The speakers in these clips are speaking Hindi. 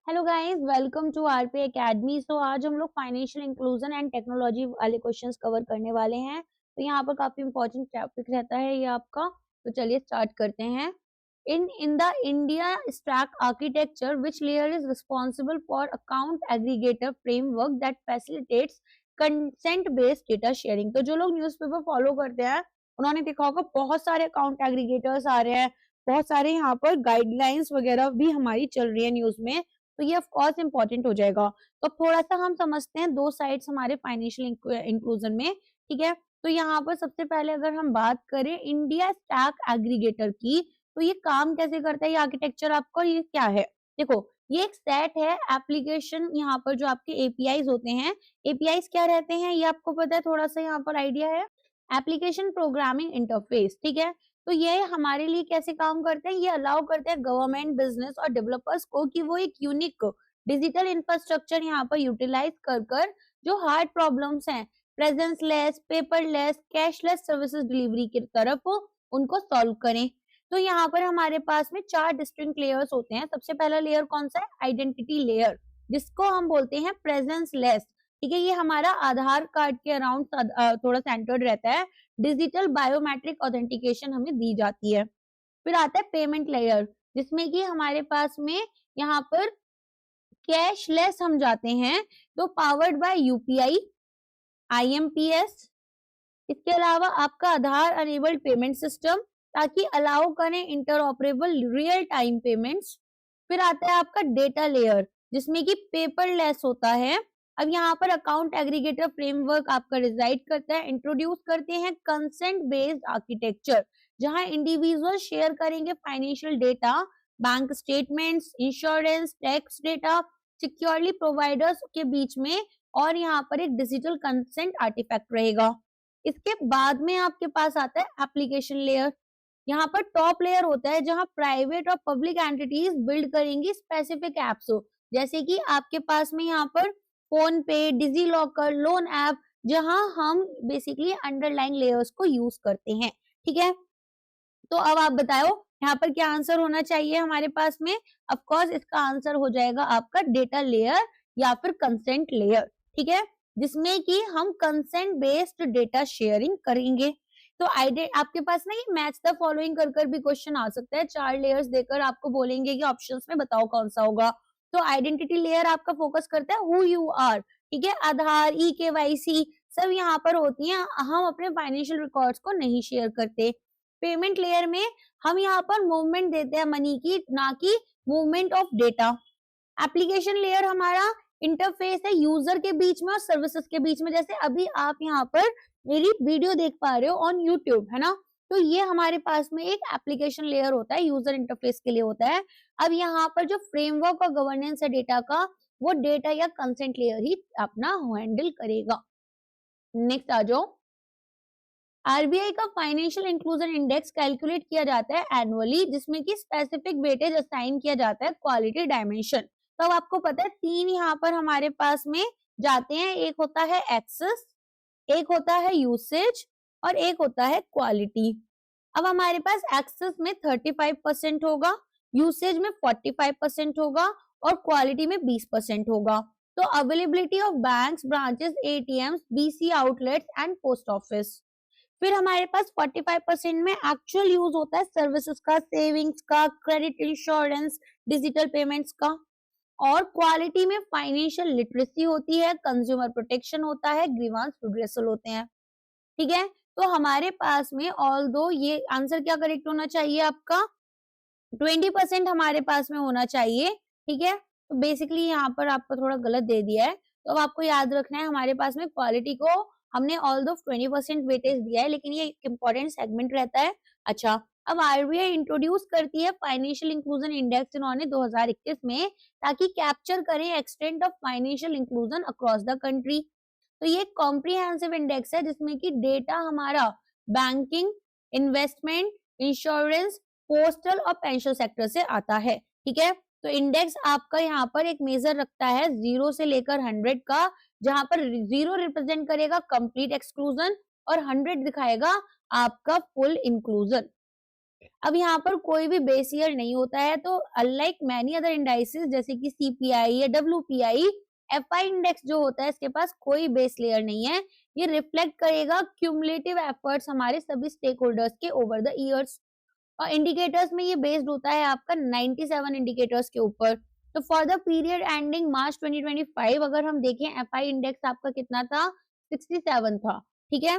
Hello guys, welcome to RP academy. So आज हम लोग फाइनेंशियल इंक्लूजन एंड टेक्नोलॉजी वाले क्वेश्चंस कवर करने वाले हैं। तो यहाँ पर काफी इंपॉर्टेंट टॉपिक रहता है ये आपका। तो चलिए स्टार्ट करते हैं। In the India stack architecture which layer is responsible for account aggregator framework that facilitates consent based data sharing. तो जो लोग न्यूज़पेपर फॉलो करते हैं उन्होंने देखा होगा बहुत सारे अकाउंट एग्रीगेटर्स आ रहे हैं, बहुत सारे यहाँ पर गाइडलाइंस वगैरह भी हमारी चल रही है न्यूज में। तो ये ऑफ कोर्स इंपॉर्टेंट हो जाएगा। तो थोड़ा सा हम समझते हैं दो साइड्स हमारे फाइनेंशियल इंक्लूजन में। ठीक है, तो यहाँ पर सबसे पहले अगर हम बात करें इंडिया स्टैक एग्रीगेटर की, तो ये काम कैसे करता है, ये आर्किटेक्चर आपको ये क्या है। देखो, ये एक सेट है एप्लीकेशन, यहाँ पर जो आपके एपीआईज होते हैं। एपीआईज क्या रहते हैं ये आपको पता है, थोड़ा सा यहाँ पर आइडिया है। एप्लीकेशन प्रोग्रामिंग इंटरफेस, ठीक है। तो ये हमारे लिए कैसे काम करते हैं, ये अलाउ करते हैं गवर्नमेंट, बिजनेस और डेवलपर्स को कि वो एक यूनिक डिजिटल इंफ्रास्ट्रक्चर यहाँ पर यूटिलाइज कर जो हार्ड प्रॉब्लम्स हैं, presence less, paperless, cashless services delivery की तरफ उनको सॉल्व करें। तो यहाँ पर हमारे पास में 4 डिस्टिंक्ट लेयर्स होते हैं। सबसे पहला लेयर कौन सा है, आइडेंटिटी लेयर, जिसको हम बोलते हैं प्रेजेंस लेस। ठीक है, ये हमारा आधार कार्ड के अराउंड थोड़ा सेंटर्ड रहता है। डिजिटल बायोमेट्रिक ऑथेंटिकेशन हमें दी जाती है। फिर आता है पेमेंट लेयर, जिसमें कि हमारे पास में यहाँ पर कैशलेस हम जाते हैं, तो पावर्ड बाय यूपीआई, आईएमपीएस। इसके अलावा आपका आधार अनेबल्ड पेमेंट सिस्टम, ताकि अलाउ करें इंटरऑपरेबल रियल टाइम पेमेंट्स। फिर आता है आपका डेटा लेयर, जिसमें कि पेपरलेस होता है। अब यहाँ पर अकाउंट एग्रीगेटर फ्रेमवर्क आपका रिजाइड करता है। इंट्रोड्यूस करते हैं कंसेंट बेस्ड आर्किटेक्चर, जहां इंडिविजुअल शेयर करेंगे financial data, bank statements, insurance, tax data securely providers के बीच में, और यहाँ पर एक डिजिटल कंसेंट आर्टिफैक्ट रहेगा। इसके बाद में आपके पास आता है एप्लीकेशन लेयर। यहाँ पर टॉप लेयर होता है जहां प्राइवेट और पब्लिक एंटिटीज बिल्ड करेंगी स्पेसिफिक एप्स, जैसे कि आपके पास में यहाँ पर फोन पे, डिजी लॉकर, लोन ऐप, जहां हम बेसिकली अंडरलाइन लेयर्स को यूज करते हैं। ठीक है, तो अब आप बताओ यहाँ पर क्या आंसर होना चाहिए हमारे पास में। ऑफ कोर्स इसका आंसर हो जाएगा आपका डेटा लेयर या फिर कंसेंट लेयर। ठीक है, जिसमें कि हम कंसेंट बेस्ड डेटा शेयरिंग करेंगे। तो आपके पास ना ये मैच द फॉलोइंग कर भी क्वेश्चन आ सकता है। 4 लेयर्स देकर आपको बोलेंगे कि ऑप्शंस में बताओ कौन सा होगा। तो आइडेंटिटी लेयर आपका फोकस करता है हु यू आर। ठीक है, आधार, ई केवाईसी सब यहाँ पर होती है। हम अपने फाइनेंशियल रिकॉर्ड्स को नहीं शेयर करते। पेमेंट लेयर में हम यहाँ पर मूवमेंट देते हैं मनी की, ना कि movement of data. Application layer हमारा इंटरफेस है यूजर के बीच में और सर्विसेज के बीच में। जैसे अभी आप यहाँ पर मेरी वीडियो देख पा रहे हो ऑन यूट्यूब, है ना। तो ये हमारे पास में एक एप्लीकेशन लेयर होता है, यूजर इंटरफेस के लिए होता है। अब यहाँ पर जो फ्रेमवर्क और गवर्नेंस है डेटा का, वो डेटा या कंसेंट लेयर ही अपना हैंडल करेगा। नेक्स्ट आ जाओ। आरबीआई का फाइनेंशियल इंक्लूजन इंडेक्स कैलकुलेट किया जाता है एनुअली, जिसमें कि स्पेसिफिक वेटेज असाइन किया जाता है क्वालिटी डायमेंशन। तो अब आपको पता है 3 यहाँ पर हमारे पास में जाते हैं। एक होता है एक्सेस, एक होता है यूसेज और एक होता है क्वालिटी। अब हमारे पास एक्सेस में 35% होगा, यूसेज में 45% होगा और क्वालिटी में 20% होगा। तो availability of banks, branches, ATMs, BC outlets and post office. फिर हमारे पास 45% में एक्चुअल यूज होता है सर्विसेज का, सेविंग्स का, क्रेडिट, इंश्योरेंस, डिजिटल पेमेंट्स का। और क्वालिटी में फाइनेंशियल लिटरेसी होती है, कंज्यूमर प्रोटेक्शन होता है, ग्रीवांस रिड्रेसल होते हैं। ठीक है, तो हमारे पास में ऑल्दो ये आंसर क्या करेक्ट होना चाहिए आपका, 20% हमारे पास में होना चाहिए। ठीक है, तो बेसिकली यहाँ पर आपको थोड़ा गलत दे दिया है। तो अब आपको याद रखना है हमारे पास में क्वालिटी को हमने ऑल्दो 20% वेटेज दिया है, लेकिन ये एक इंपॉर्टेंट सेगमेंट रहता है। अच्छा, अब आरबीआई इंट्रोड्यूस करती है फाइनेंशियल इंक्लूजन इंडेक्स इन्होंने 2021 में, ताकि कैप्चर करें extent of financial inclusion across the country. तो ये कॉम्प्रिहेंसिव इंडेक्स है जिसमें कि डेटा हमारा बैंकिंग, इन्वेस्टमेंट, इंश्योरेंस, पोस्टल और पेंशन सेक्टर से आता है। ठीक है, तो इंडेक्स आपका यहाँ पर एक मेजर रखता है 0 से लेकर 100 का, जहां पर 0 रिप्रेजेंट करेगा कंप्लीट एक्सक्लूजन और 100 दिखाएगा आपका फुल इंक्लूजन। अब यहाँ पर कोई भी बेस ईयर नहीं होता है, तो अनलाइक मैनी अदर इंडाइसेस जैसे कि सीपीआई या डब्ल्यूपीआई, एफआई इंडेक्स जो होता है इसके पास कोई बेस लेयर नहीं है। ये रिफ्लेक्ट करेगा क्यूमुलेटिव एफर्ट्स हमारे सभी स्टेक होल्डर्स के ओवर द ईयर्स। और इंडिकेटर्स में ये बेस्ड होता है आपका 97 इंडिकेटर्स के ऊपर। तो फॉर द पीरियड एंडिंग मार्च 2025 अगर हम देखें एफआई इंडेक्स आपका कितना था, 67 था। ठीक है,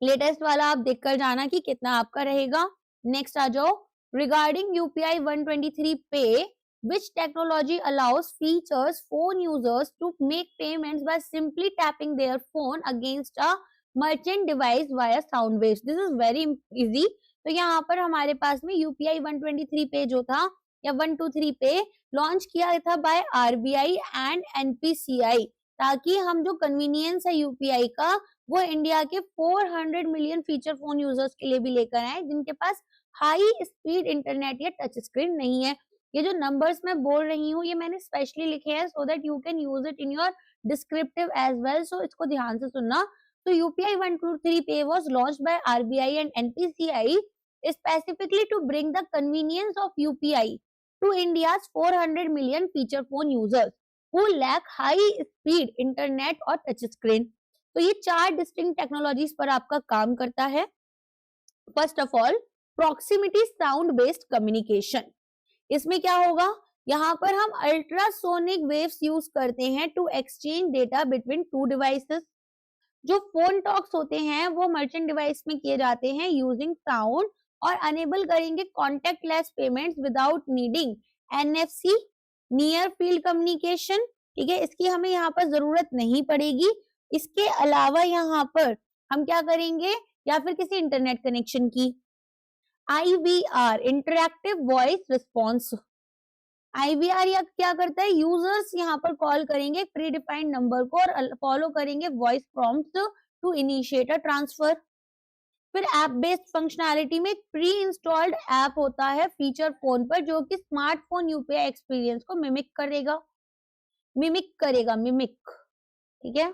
लेटेस्ट वाला आप देखकर जाना कि कितना आपका रहेगा। नेक्स्ट आ जाओ, रिगार्डिंग यूपीआई 123 पे which technology allows features phone users to make payments by simply tapping their phone against a merchant device via sound waves. This is very easy. तो यहाँ पर हमारे पास में यूपीआई 123 पे जो था या 123 पे लॉन्च किया था बाय आरबीआई एंड एनपीसीआई, ताकि हम जो कन्वीनियंस है यूपीआई का वो इंडिया के 400 मिलियन फीचर फोन यूजर्स के लिए भी लेकर आए जिनके पास हाई स्पीड इंटरनेट या टच स्क्रीन नहीं है। ये जो नंबर्स मैं बोल रही हूँ ये मैंने स्पेशली लिखे हैं so that you can use it in your descriptive as well, so इसको ध्यान से सुनना। तो UPI 123 pay was launched by RBI and NPCI specifically to bring the convenience of UPI to India's 400 million feature phone users who lack high speed internet और touch screen। तो ये 4 डिस्टिंक्ट टेक्नोलॉजीज पर आपका काम करता है। First of all, proximity sound based communication. इसमें क्या होगा, यहाँ पर हम अल्ट्रासोनिक वेव्स यूज करते हैं to exchange data between two devices. जो फोन टॉक्स होते हैं वो मर्चेंट डिवाइस में किए जाते हैं यूजिंग साउंड और अनेबल करेंगे contactless payments without needing NFC, near field communication. ठीक है, इसकी हमें यहाँ पर जरूरत नहीं पड़ेगी। इसके अलावा यहाँ पर हम क्या करेंगे, या फिर किसी इंटरनेट कनेक्शन की। IVR, interactive voice response. IVR या क्या करता है, यूजर्स यहाँ पर कॉल करेंगे प्री डिफाइंड नंबर को और फॉलो करेंगे voice prompt to initiate a transfer. फिर ऐप बेस्ड फंक्शनैलिटी में प्री इंस्टॉल्ड ऐप होता है फीचर फोन पर जो कि स्मार्टफोन यूपीआई एक्सपीरियंस को मिमिक करेगा। ठीक है।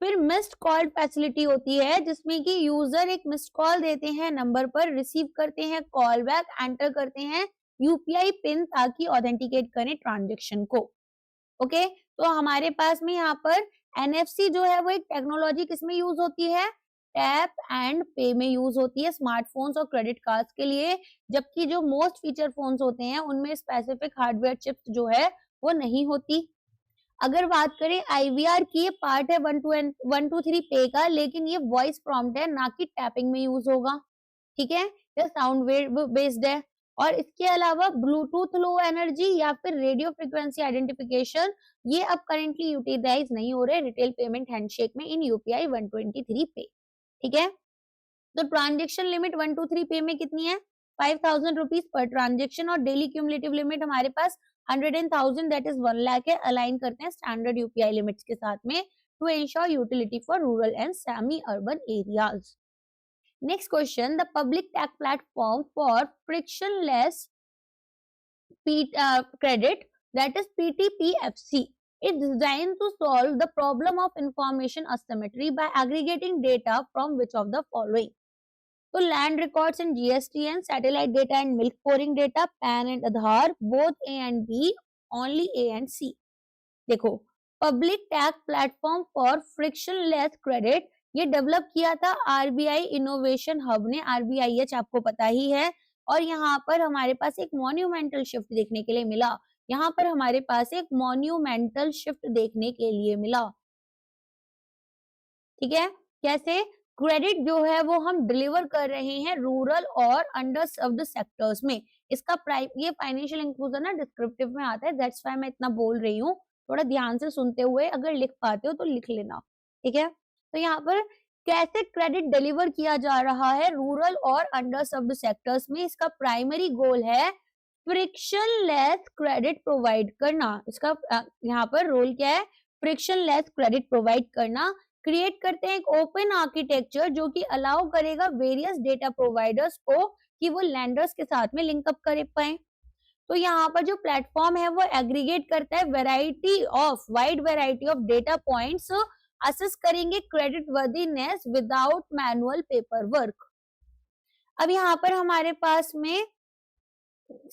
फिर मिस्ड कॉल फैसिलिटी होती है जिसमें कि यूजर एक मिस्ड कॉल देते हैं नंबर पर, रिसीव करते हैं कॉल बैक, एंटर करते हैं यूपीआई पिन ताकि ऑथेंटिकेट करें ट्रांजेक्शन को। ओके, तो हमारे पास में यहाँ पर एनएफसी जो है वो एक टेक्नोलॉजी किसमें यूज होती है, टैप एंड पे में यूज होती है स्मार्टफोन्स और क्रेडिट कार्ड्स के लिए, जबकि जो मोस्ट फीचर फोन्स होते हैं उनमें स्पेसिफिक हार्डवेयर चिप्स जो है वो नहीं होती। अगर बात करें आईवीआर की, ये पार्ट है 123 पे का, लेकिन ये वॉइस प्रॉम्प्ट है ना कि टैपिंग में यूज होगा। ठीक है, ये साउंड वेव बेस्ड है। और इसके अलावा ब्लूटूथ लो एनर्जी या फिर रेडियो फ्रीक्वेंसी आइडेंटिफिकेशन ये अब करेंटली यूटिलाइज नहीं हो रहे रिटेल पेमेंट हैंडशेक में इन यूपीआई 123 पे। ठीक है, तो ट्रांजेक्शन लिमिट 123 पे में कितनी है, 5000 रुपीज पर ट्रांजेक्शन, और डेली क्यूमुलेटिव लिमिट हमारे पास 100,000 दैट इज 1 लाख है। अलाइन करते हैं स्टैंडर्ड यूपीआई लिमिट्स के साथ में to ensure utility for rural and semi urban areas. Next question, the public tax platform for frictionless credit, that is PTPFC, is designed to solve the problem of information asymmetry by aggregating data from which of the following? So land records and GST and satellite data and milk pouring data, PAN and Aadhaar, both A and B, only A and C. देखो, public tax platform for frictionless credit ये डेवलप किया था आरबीआई इनोवेशन हब ने, आरबीआईएच आपको पता ही है। और यहाँ पर हमारे पास एक मॉन्यूमेंटल शिफ्ट देखने के लिए मिला, यहाँ पर हमारे पास एक मॉन्यूमेंटल शिफ्ट देखने के लिए मिला। ठीक है, कैसे, क्रेडिट जो है वो हम डिलीवर कर रहे हैं रूरल और अंडर सर्व्ड सेक्टर्स में। इसका ये फाइनेंशियल इंक्लूजन ना डिस्क्रिप्टिव में आता है, दैट्स व्हाई मैं इतना बोल रही हूँ। थोड़ा ध्यान से सुनते हुए अगर लिख पाते हो तो लिख लेना। ठीक है, तो यहाँ पर कैसे क्रेडिट डिलीवर किया जा रहा है रूरल और अंडर सर्व्ड सेक्टर्स में, इसका प्राइमरी गोल है फ्रिक्शनलेस क्रेडिट प्रोवाइड करना। इसका यहाँ पर रोल क्या है, फ्रिक्शनलेस क्रेडिट प्रोवाइड करना। क्रिएट करते हैं एक ओपन आर्किटेक्चर जो कि अलाउ करेगा वेरियस डेटा प्रोवाइडर्स को कि वो लैंडर्स के साथ में लिंकअप कर पाए। तो यहाँ पर जो प्लेटफॉर्म है वो एग्रीगेट करता है wide variety of data points, assess करेंगे credit worthiness without manual paper work. अब यहाँ पर हमारे पास में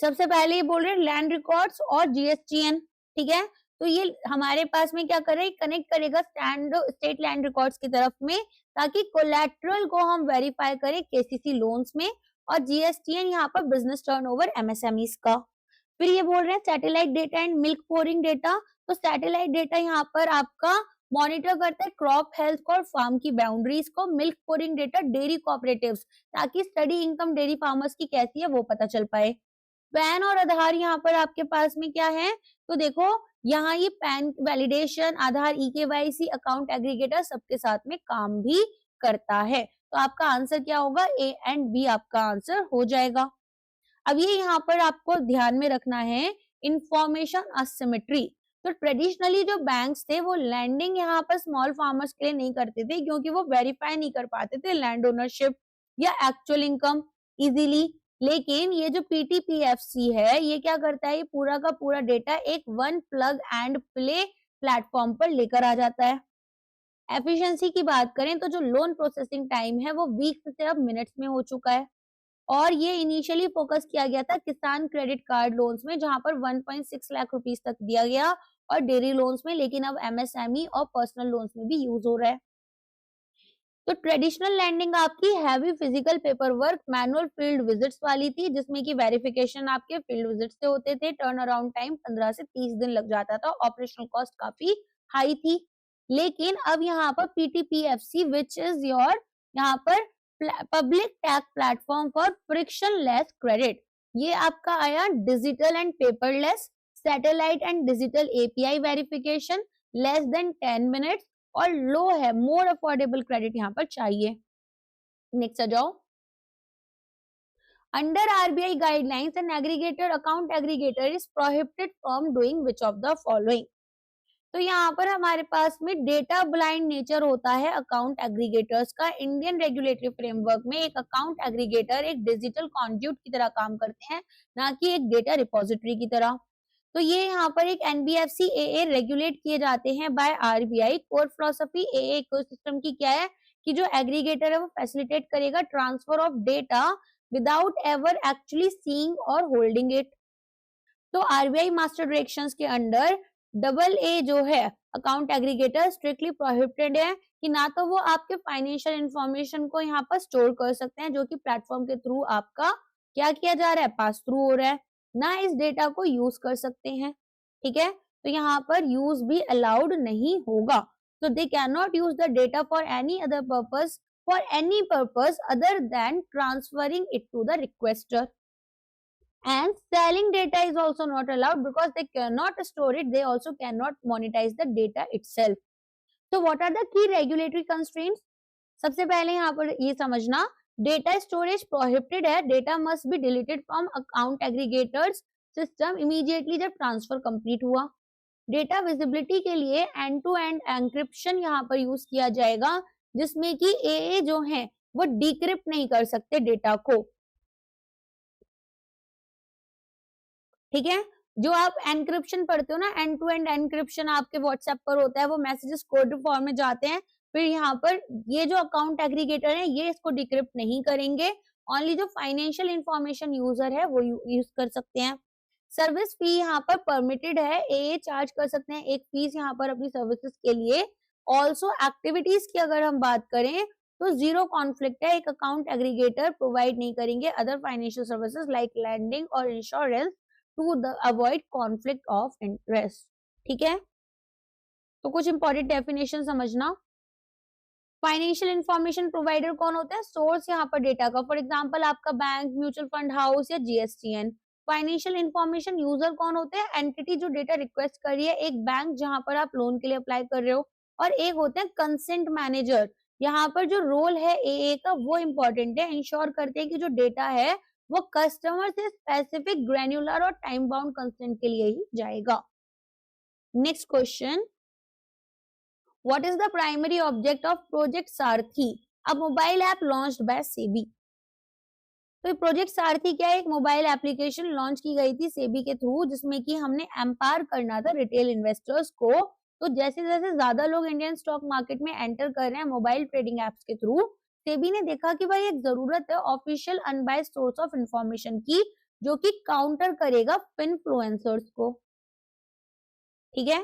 सबसे पहले ये बोल रहे हैं लैंड रिकॉर्ड्स और जीएसटीएन, ठीक है। तो ये हमारे पास में क्या कर रहे हैं, कनेक्ट करेगा स्टेट लैंड रिकॉर्ड्स की तरफ में, ताकि कोलैटरल को हम वेरीफाई करें केसीसी लोन्स में, और जीएसटीएन यहाँ पर बिजनेस टर्नओवर एमएसएमईज का। फिर ये बोल रहे हैं satellite data and milk pouring data. तो सैटेलाइट डेटा यहाँ पर आपका मॉनिटर करता है क्रॉप हेल्थ और फार्म की बाउंड्रीज को। Milk pouring data dairy cooperatives, ताकि स्टडी इनकम डेयरी फार्मर्स की कैसी है वो पता चल पाए। पैन और आधार यहाँ पर आपके पास में क्या है, तो देखो यहाँ ये पैन वैलिडेशन, आधार ईकेवाईसी, अकाउंट एग्रीगेटर सबके साथ में काम भी करता है। तो आपका आंसर क्या होगा, ए एंड बी आपका आंसर हो जाएगा। अब ये यहाँ पर आपको ध्यान में रखना है इंफॉर्मेशन असिमेट्री। तो ट्रेडिशनली जो बैंक्स थे वो लैंडिंग यहाँ पर स्मॉल फार्मर्स के लिए नहीं करते थे, क्योंकि वो वेरीफाई नहीं कर पाते थे लैंड ओनरशिप या एक्चुअल इनकम इजीली। लेकिन ये जो पीटीपीएफसी है ये क्या करता है, ये पूरा का पूरा डेटा एक one plug and play platform पर लेकर आ जाता है। एफिशिएंसी की बात करें तो जो लोन प्रोसेसिंग टाइम है वो वीक्स से अब मिनट्स में हो चुका है। और ये इनिशियली फोकस किया गया था किसान क्रेडिट कार्ड लोन्स में, जहां पर 1.6 लाख रुपीस तक दिया गया, और डेयरी लोन्स में, लेकिन अब एमएसएमई और पर्सनल लोन्स में भी यूज हो रहा है। तो ट्रेडिशनल लैंडिंग आपकी heavy physical paper work, manual field visits वाली थी, जिसमें कि वेरिफिकेशन आपके फील्ड विजिट से होते थे। टर्न अराउंड टाइम 15 से 30 दिन लग जाता था, ऑपरेशनल कॉस्ट काफी हाई थी। लेकिन अब यहाँ पर पीटीपीएफसी विच इज योर यहाँ पर public tax platform for frictionless credit, ये आपका आया digital and paperless, satellite and digital API verification, less than 10 minutes, और लो है, मोर अफोर्डेबल क्रेडिट यहाँ पर चाहिए। नेक्स्ट आ जाओ। Under RBI guidelines an aggregator account aggregator is prohibited from doing which of the following. तो यहाँ पर हमारे पास में डेटा ब्लाइंड नेचर होता है अकाउंट एग्रीगेटर्स का। इंडियन रेगुलेटरी फ्रेमवर्क में एक अकाउंट एग्रीगेटर एक डिजिटल कॉन्ड्यूट की तरह काम करते हैं, ना कि एक डेटा रिपोजिटरी की तरह। तो ये यहाँ पर एक एनबीएफसी एए रेगुलेट किए जाते हैं by RBI. Core philosophy AA ecosystem की क्या है कि जो एग्रीगेटर है वो फैसिलिटेट करेगा transfer of data without ever actually seeing और होल्डिंग इट। तो आरबीआई मास्टर डायरेक्शंस के अंडर डबल ए जो है अकाउंट एग्रीगेटर स्ट्रिक्टली प्रोहिबिटेड है कि ना तो वो आपके फाइनेंशियल इंफॉर्मेशन को यहाँ पर स्टोर कर सकते हैं, जो कि प्लेटफॉर्म के थ्रू आपका क्या किया जा रहा है, पास थ्रू हो रहा है, ना इस डेटा को यूज कर सकते हैं। ठीक है, तो यहाँ पर यूज भी अलाउड नहीं होगा। तो they can not use the data for any other purpose, for any purpose other than transferring it to the requester. And selling data is also not allowed because they cannot store it. They also cannot monetize the data itself. So what are the key regulatory constraints? सबसे पहले यहाँ पर ये समझना, डेटा स्टोरेज प्रोहिबिटेड है। Data must be deleted from account aggregators system immediately जब ट्रांसफर कंप्लीट हुआ। डेटा विजिबिलिटी के लिए एंड टू एंड एंक्रिप्शन यहाँ पर यूज किया जाएगा, जिसमें कि एए जो है वो डिक्रिप्ट नहीं कर सकते डेटा को। ठीक है, जो आप एनक्रिप्शन पढ़ते हो ना, एंड टू एंड एनक्रिप्शन आपके व्हाट्सएप पर होता है, वो मैसेजेस कोड फॉर्म में जाते हैं, फिर यहाँ पर ये जो अकाउंट एग्रीगेटर है ये इसको डिक्रिप्ट नहीं करेंगे। ओनली जो फाइनेंशियल इंफॉर्मेशन यूजर है वो यूज कर सकते हैं। सर्विस फी यहाँ पर परमिटेड है, ए चार्ज कर सकते हैं एक फीस यहाँ पर अपनी सर्विसेज के लिए। ऑल्सो एक्टिविटीज की अगर हम बात करें तो जीरो कॉन्फ्लिक्ट है, एक अकाउंट एग्रीगेटर प्रोवाइड नहीं करेंगे other financial services like lending और insurance to the avoid conflict of interest। ठीक है, तो कुछ इंपॉर्टेंट डेफिनेशन समझना। फाइनेंशियल इंफॉर्मेशन प्रोवाइडर कौन होता है, सोर्स यहाँ पर डेटा का, फॉर एग्जांपल आपका बैंक, म्यूचुअल फंड हाउस या जीएसटीएन। फाइनेंशियल इंफॉर्मेशन यूजर कौन होते हैं, एंटिटी जो डेटा रिक्वेस्ट कर रही है, एक बैंक जहां पर आप लोन के लिए अप्लाई कर रहे हो, और एक होते हैं कंसेंट मैनेजर। यहाँ पर जो रोल है एए का वो इंपॉर्टेंट है, इंश्योर करते हैं कि जो डेटा है वो कस्टमर से स्पेसिफिक ग्रैन्युलर और टाइम बाउंड कंसेंट के लिए ही जाएगा। Next question, what is the primary object of project Sarathi, a mobile app launched by SEBI. तो प्रोजेक्ट सारथी क्या है, एक मोबाइल एप्लीकेशन लॉन्च की गई थी सेबी के थ्रू, जिसमें कि हमने एम्पावर करना था रिटेल इन्वेस्टर्स को। तो जैसे जैसे ज्यादा लोग इंडियन स्टॉक मार्केट में एंटर कर रहे हैं मोबाइल ट्रेडिंग एप्स के थ्रू, सेबी ने देखा कि भाई एक जरूरत है official unbiased source of information की, जो कि काउंटर करेगा फिनफ्लुएंसर्स को। ठीक है,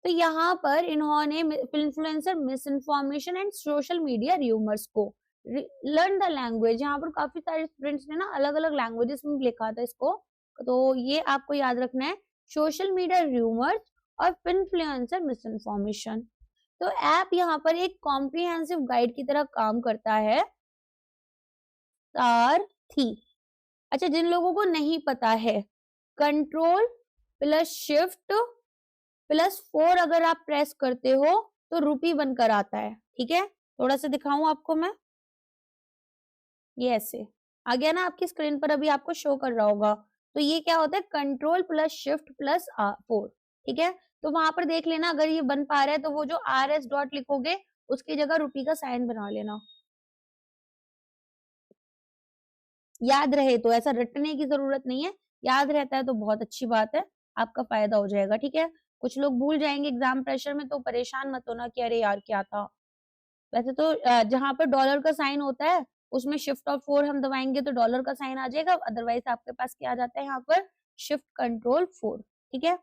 तो यहाँ पर इन्होंने influencer miss information and social media rumours को लर्न द लैंग्वेज, यहाँ पर काफी सारे स्टूडेंट्स ने ना अलग अलग लैंग्वेजेस में लिखा था इसको, तो ये आपको याद रखना है, सोशल मीडिया र्यूमर्स और इन्फ्लुएंसर मिस इन्फॉर्मेशन। तो ऐप यहाँ पर एक कॉम्प्रिहेंसिव गाइड की तरह काम करता है। सारथी, अच्छा जिन लोगों को नहीं पता है, कंट्रोल प्लस शिफ्ट प्लस 4 अगर आप प्रेस करते हो तो रुपी बनकर आता है। ठीक है, थोड़ा सा दिखाऊं आपको मैं, ये ऐसे आ गया ना आपकी स्क्रीन पर, अभी आपको शो कर रहा होगा। तो ये क्या होता है, कंट्रोल प्लस शिफ्ट प्लस 4। ठीक है, तो वहां पर देख लेना अगर ये बन पा रहा है तो वो जो RS डॉट लिखोगे उसकी जगह रुपी का साइन बना लेना, याद रहे तो, ऐसा रटने की जरूरत नहीं है, याद रहता है तो बहुत अच्छी बात है, आपका फायदा हो जाएगा। ठीक है, कुछ लोग भूल जाएंगे एग्जाम प्रेशर में, तो परेशान मत होना कि अरे यार क्या था। वैसे तो जहां पर डॉलर का साइन होता है उसमें शिफ्ट और 4 हम दबाएंगे तो डॉलर का साइन आ जाएगा, अदरवाइज आपके पास क्या आ जाता है यहाँ पर, शिफ्ट कंट्रोल 4। ठीक है,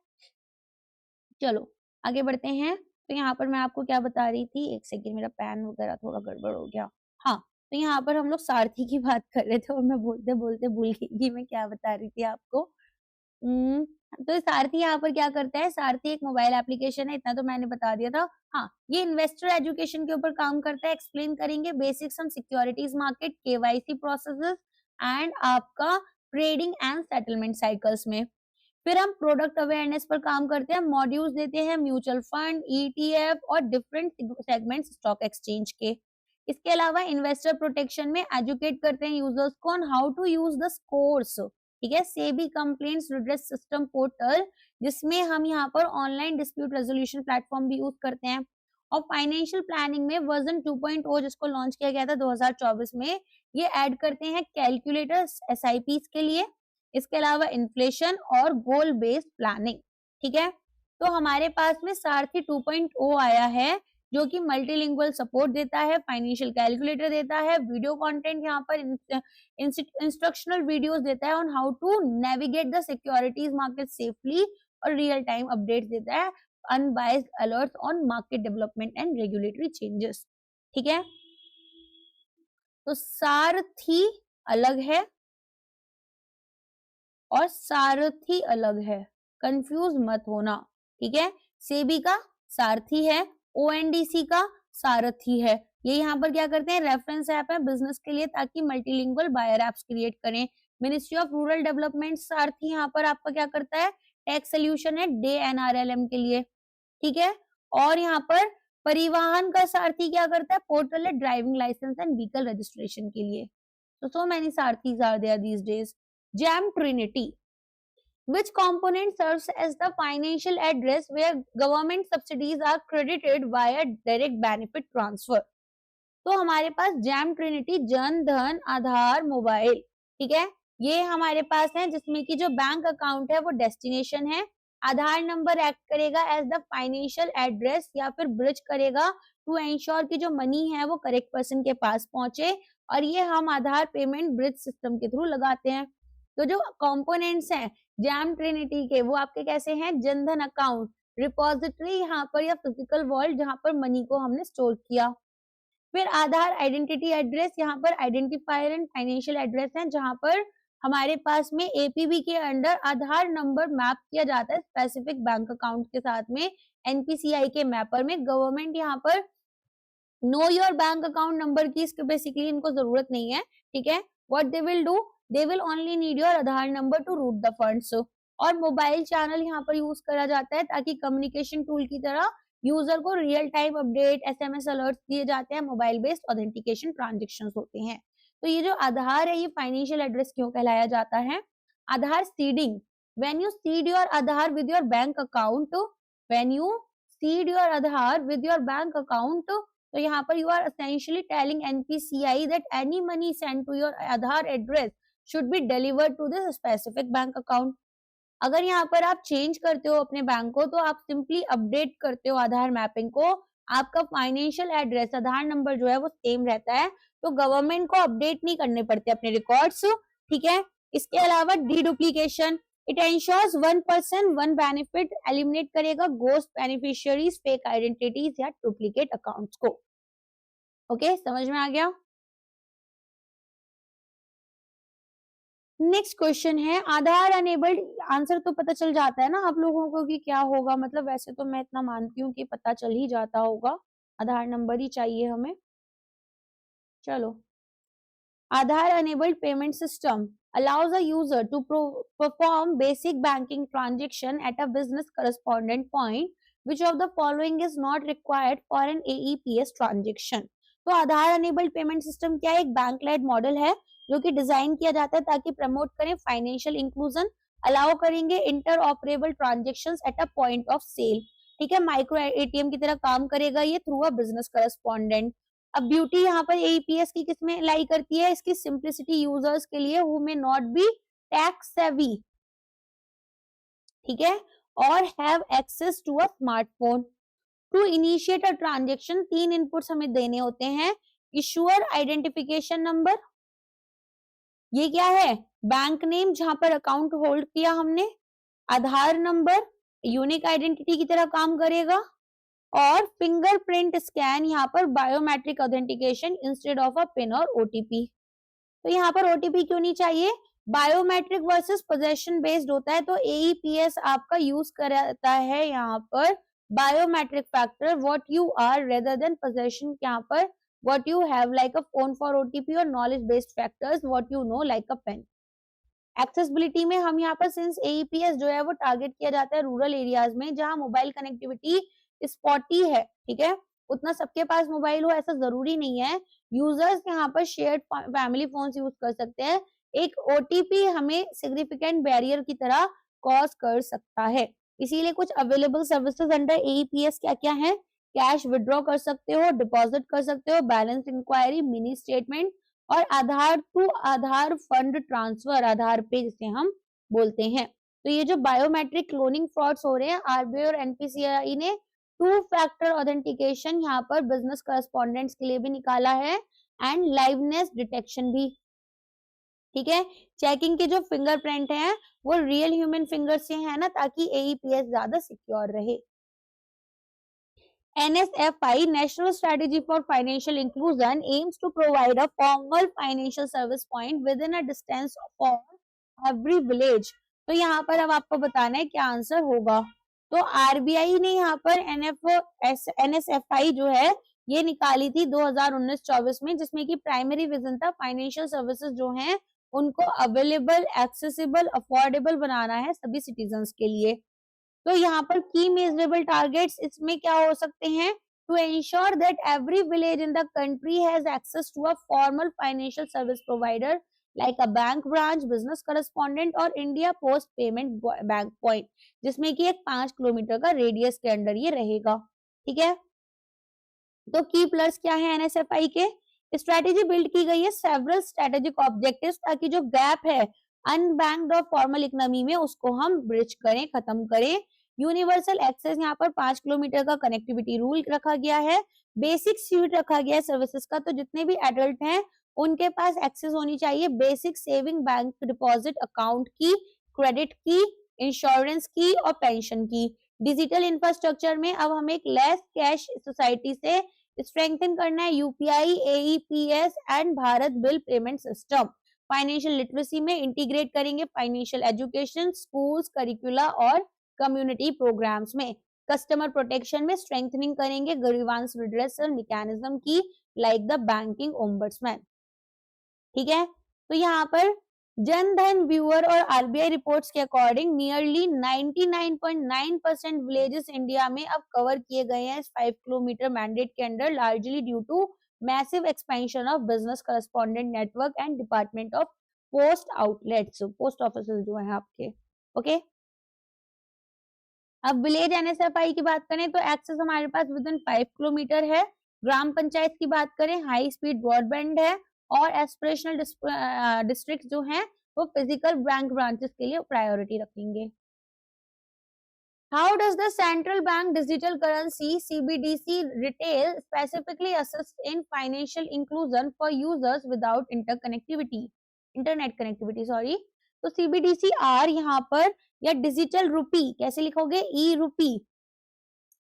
चलो आगे बढ़ते हैं। तो यहाँ पर मैं आपको क्या बता रही थी, एक सेकेंड, मेरा पेन वगैरह थोड़ा गड़बड़ हो गया। हाँ, तो यहाँ पर हम लोग सारथी की बात कर रहे थे और मैं बोलते बोलते भूल गई कि मैं क्या बता रही थी आपको। हम्म, तो सारथी यहाँ पर क्या करता है, सारथी एक मोबाइल एप्लीकेशन है, इतना तो मैंने बता दिया था। हाँ, ये इन्वेस्टर एजुकेशन के ऊपर काम करता है, एक्सप्लेन करेंगे बेसिक्स हम securities market, KYC processes and आपका ट्रेडिंग एंड सेटलमेंट साइकिल्स में। फिर हम प्रोडक्ट अवेयरनेस पर काम करते हैं, मॉड्यूल्स देते हैं म्यूचुअल फंड, ETF और डिफरेंट सेगमेंट स्टॉक एक्सचेंज के। इसके अलावा इन्वेस्टर प्रोटेक्शन में एजुकेट करते हैं यूजर्स को on how to use the scores. ठीक है, SEBI complaints redress system portal, जिसमें हम यहाँ पर ऑनलाइन डिस्प्यूट रेजोल्यूशन प्लेटफॉर्म भी यूज करते हैं। और फाइनेंशियल प्लानिंग में वर्जन 2.0 जिसको लॉन्च किया गया था 2024 में, ये ऐड करते हैं कैलकुलेटर SIPs के लिए। इसके अलावा इन्फ्लेशन और गोल बेस्ड प्लानिंग। ठीक है, तो हमारे पास में सारथी 2.0 आया है, जो कि मल्टीलिंगुअल सपोर्ट देता है, फाइनेंशियल कैलकुलेटर देता है, वीडियो कंटेंट यहाँ पर इंस्ट्रक्शनल वीडियोस देता है on how to navigate the securities market safely, और रियल टाइम अपडेट्स देता है, unbiased alerts on market development and regulatory changes. ठीक है, तो सारथी अलग है और सारथी अलग है, कंफ्यूज मत होना। ठीक है, सेबी का सारथी है, ONDC का सारथी है। ये यहाँ पर क्या करते हैं, रेफरेंस ऐप है बिजनेस के लिए, ताकि मल्टीलिंगुअल बायर एप्स क्रिएट करें। मिनिस्ट्री ऑफ रूरल डेवलपमेंट सारथी यहाँ पर आपका क्या करता है, टैक्स सोल्यूशन है डे NRLM के लिए। ठीक है, और यहाँ पर परिवहन का सारथी क्या करता है, पोर्टल है driving licence and vehicle registration के लिए। So many सारथीज are there these days. JAM Trinity, which component serves as the financial address where government subsidies are credited via direct benefit transfer. तो हमारे पास जैम ट्रिनिटी, जन धन, आधार, मोबाइल। ठीक है, ये हमारे पास है, जिसमें कि जो बैंक अकाउंट है वो डेस्टिनेशन है, आधार नंबर एक्ट करेगा एज द फाइनेंशियल एड्रेस या फिर ब्रिज करेगा टू एंश्योर कि जो मनी है वो करेक्ट पर्सन के पास पहुंचे, और ये हम आधार पेमेंट ब्रिज सिस्टम के थ्रू लगाते हैं। तो जो कंपोनेंट्स हैं जैम ट्रिनिटी के, वो आपके कैसे हैं, जनधन अकाउंट, रिपोजिटरी यहाँ पर या फिजिकल वॉल्ट जहां पर मनी को हमने स्टोर किया। फिर आधार आइडेंटिटी एड्रेस, यहाँ पर आइडेंटिफायर एंड फाइनेंशियल एड्रेस है, जहां पर हमारे पास में APB के अंडर आधार नंबर मैप किया जाता है स्पेसिफिक बैंक अकाउंट के साथ में, NPCI के मैपर में। गवर्नमेंट यहाँ पर know your bank account number की बेसिकली इनको जरूरत नहीं है। ठीक है, what they will do, they will only need your Aadhaar number to route the funds. और मोबाइल चैनल यहाँ पर यूज करा जाता है, ताकि कम्युनिकेशन टूल की तरह यूजर को real time update, SMS alert दिए जाते हैं, मोबाइल बेस्ड ऑथेंटिकेशन ट्रांजेक्शन होते हैं। तो ये जो आधार है, ये फाइनेंशियल एड्रेस क्यों कहलाया जाता है, Aadhaar seeding, when you seed your Aadhaar with your bank account, when you seed your Aadhaar with your bank account, तो यहाँ पर you are essentially telling NPCI that any money send to your Aadhaar address should be delivered to this specific bank account. अगर यहाँ पर आप चेंज करते हो अपने बैंक को, तो आप सिंपली अपडेट करते हो आधार मैपिंग को, आपका फाइनेंशियल एड्रेस, आधार नंबर जो है वो सेम रहता है, तो गवर्नमेंट को अपडेट नहीं करने पड़ते अपने रिकॉर्ड्स, ठीक है। इसके अलावा deduplication, it ensures one person one benefit, eliminate करेगा गोस्ट बेनिफिशियरीज, फेक आइडेंटिटीज या डुप्लीकेट अकाउंट्स को। ओके, समझ में आ गया। नेक्स्ट क्वेश्चन है आधार अनेबल्ड, आंसर तो पता चल जाता है ना आप लोगों को कि क्या होगा, मतलब वैसे तो मैं इतना मानती हूँ कि पता चल ही जाता होगा, आधार नंबर ही चाहिए हमें। चलो, Aadhaar enabled payment system allows a user to perform basic banking transaction at a business correspondent point. Which of the following is not required for an AEPS transaction? तो आधार enabled payment system क्या है? एक बैंक लेड मॉडल है जो कि डिजाइन किया जाता है ताकि प्रमोट करें फाइनेंशियल इंक्लूजन, अलाउ करेंगे inter operable transaction at a point of sale, ठीक है। माइक्रो एटीएम की तरह काम करेगा ये थ्रू अ बिजनेस करस्पॉन्डेंट। अब ब्यूटी यहाँ पर एईपीएस की किसमें लाई करती है? इसकी सिंप्लिसिटी यूजर्स के लिए who may not be tech savvy, ठीक है, और have access to a smartphone. To initiate a transaction 3 inputs हमें देने होते हैं, इशुअर आइडेंटिफिकेशन नंबर, ये क्या है? बैंक नेम जहां पर अकाउंट होल्ड किया हमने, आधार नंबर यूनिक आइडेंटिटी की तरह काम करेगा, और फिंगरप्रिंट स्कैन यहाँ पर biometric authentication instead of a pin और ओटीपी। तो यहाँ पर ओटीपी क्यों नहीं चाहिए? बायोमेट्रिक वर्सेस पोजेशन बेस्ड होता है, तो एईपीएस आपका यूज करता है यहाँ पर biometric factor what you are rather than possession यहाँ पर what you have like a phone for OTP और knowledge based factors what you know like a pen. Accessibility में हम यहाँ पर सिंस एईपीएस जो है वो टारगेट किया जाता है रूरल एरियाज में जहां मोबाइल कनेक्टिविटी स्पॉटी है, ठीक है, उतना सबके पास मोबाइल हो ऐसा जरूरी नहीं है। यूजर्स यहाँ पर शेयर्ड फैमिली फोन्स यूज कर सकते हैं। एक ओटीपी हमें सिग्निफिकेंट बैरियर की तरह कॉज कर सकता है, इसीलिए कुछ अवेलेबल सर्विसेज अंडर एईपीएस क्या क्या है? कैश विड्रॉ कर सकते हो, डिपॉजिट कर सकते हो, बैलेंस इंक्वायरी, मिनी स्टेटमेंट, और आधार टू आधार फंड ट्रांसफर, आधार पे जिसे हम बोलते हैं। तो ये जो बायोमेट्रिक क्लोनिंग फ्रॉड्स हो रहे हैं, आरबीआई और एनपीसीआई ने 2 फैक्टर ऑथेंटिकेशन यहाँ पर बिजनेस करस्पॉन्डेंट्स के लिए भी निकाला है एंड लाइवनेस डिटेक्शन भी, ठीक है। चेकिंग के जो फिंगरप्रिंट है वो रियल ह्यूमन फिंगर से है ना, ताकि एईपीएस ज्यादा सिक्योर रहे। NSFI, National Strategy for Financial Inclusion, aims to provide a formal financial service point within a distance for every village. तो यहाँ पर अब आपको बताना है क्या आंसर होगा। तो आरबीआई ने यहाँ पर NSFI जो है ये निकाली थी 2019-24 में, जिसमें कि प्राइमरी विजन था फाइनेंशियल सर्विसेज जो हैं उनको अवेलेबल, एक्सेसिबल, अफोर्डेबल बनाना है सभी सिटीजन्स के लिए। तो यहाँ पर की मेजरेबल टारगेट्स इसमें क्या हो सकते हैं? To ensure that every village in the country has access to a formal financial service provider like a bank branch, business correspondent और India post payment bank point, जिसमें कि एक 5 किलोमीटर का रेडियस के अंदर ये रहेगा, ठीक है। तो की प्लस क्या है एनएसएफआई के? स्ट्रेटेजी बिल्ड की गई है सेवरल स्ट्रेटेजिक ऑब्जेक्टिव्स, ताकि जो गैप है अनबैंक्ड और फॉर्मल इकोनॉमी में उसको हम ब्रिज करें, खत्म करें। यूनिवर्सल एक्सेस यहाँ पर 5 किलोमीटर का कनेक्टिविटी रूल रखा गया है। बेसिक स्यूट रखा गया है सर्विसेज का, तो जितने भी एडल्ट हैं उनके पास एक्सेस होनी चाहिए basic saving bank deposit account की, क्रेडिट की, इंश्योरेंस की और पेंशन की। डिजिटल इंफ्रास्ट्रक्चर में अब हमें एक लेस कैश सोसाइटी से स्ट्रेंथन करना है UPI, AEPS and Bharat bill payment system. Financial literacy में इंटीग्रेट करेंगे फाइनेंशियल एजुकेशन, स्कूल्स, करिकुला और कम्युनिटी प्रोग्राम्स में। कस्टमर प्रोटेक्शन में स्ट्रेंथनिंग करेंगे ग्रीवांस रिड्रेसल मैकेनिज्म की लाइक द बैंकिंग ओम्बड्समैन, ठीक है। तो यहाँ पर जन धन व्यूअर और आरबीआई रिपोर्ट्स के अकॉर्डिंग नियरली 99.9% विलेजेस इंडिया में अब कवर किए गए हैं इस 5 किलोमीटर मैंडेट के under, largely due to massive expansion of business correspondent network and department of post outlets, post offices जो है आपके, ओके। अब विलेज एनएसएफआई की बात करें तो एक्सेस हमारे पास विद इन 5 किलोमीटर है। ग्राम पंचायत की बात करें हाई स्पीड ब्रॉडबैंड है, और एस्पिरेशनल डिस्ट्रिक्ट जो हैं वो फिजिकल बैंक ब्रांचेस के लिए प्रायोरिटी रखेंगे। How does the central bank digital currency CBDC retail specifically assist in financial inclusion for users without internet connectivity sorry. तो CBDC आर यहाँ पर या डिजिटल रूपी कैसे लिखोगे, ई रूपी,